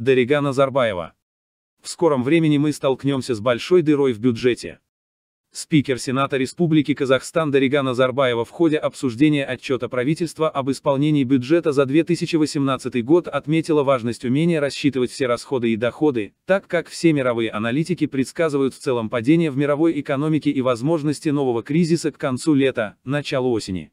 Дарига Назарбаева. В скором времени мы столкнемся с большой дырой в бюджете. Спикер Сената Республики Казахстан Дарига Назарбаева в ходе обсуждения отчета правительства об исполнении бюджета за 2018 год отметила важность умения рассчитывать все расходы и доходы, так как все мировые аналитики предсказывают в целом падение в мировой экономике и возможности нового кризиса к концу лета, началу осени.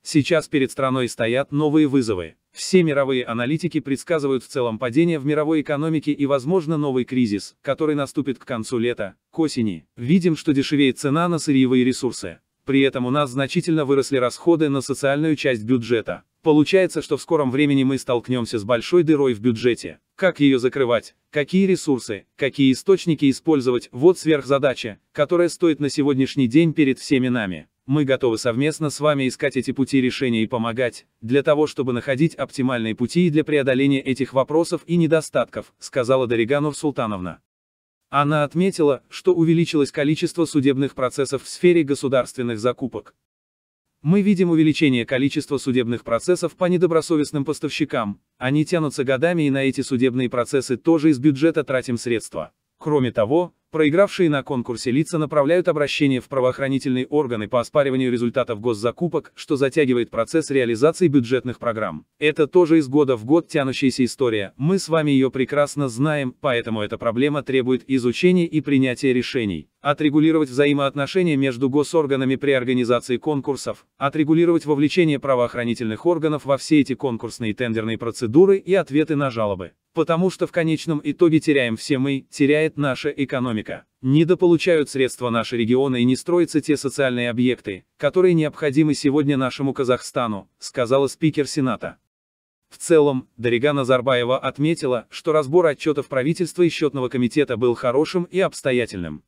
Сейчас перед страной стоят новые вызовы. Все мировые аналитики предсказывают в целом падение в мировой экономике и, возможно, новый кризис, который наступит к концу лета, к осени. Видим, что дешевеет цена на сырьевые ресурсы. При этом у нас значительно выросли расходы на социальную часть бюджета. Получается, что в скором времени мы столкнемся с большой дырой в бюджете. Как ее закрывать? Какие ресурсы? Какие источники использовать? Вот сверхзадача, которая стоит на сегодняшний день перед всеми нами. Мы готовы совместно с вами искать эти пути решения и помогать, для того чтобы находить оптимальные пути для преодоления этих вопросов и недостатков, сказала Дарига Нурсултановна. Она отметила, что увеличилось количество судебных процессов в сфере государственных закупок. Мы видим увеличение количества судебных процессов по недобросовестным поставщикам, они тянутся годами и на эти судебные процессы тоже из бюджета тратим средства. Кроме того, проигравшие на конкурсе лица направляют обращения в правоохранительные органы по оспариванию результатов госзакупок, что затягивает процесс реализации бюджетных программ. Это тоже из года в год тянущаяся история, мы с вами ее прекрасно знаем, поэтому эта проблема требует изучения и принятия решений. Отрегулировать взаимоотношения между госорганами при организации конкурсов, отрегулировать вовлечение правоохранительных органов во все эти конкурсные тендерные процедуры и ответы на жалобы. Потому что в конечном итоге теряем все мы, теряет наша экономика. Недополучают средства наши регионы и не строятся те социальные объекты, которые необходимы сегодня нашему Казахстану, сказала спикер Сената. В целом, Дарига Назарбаева отметила, что разбор отчетов правительства и счетного комитета был хорошим и обстоятельным.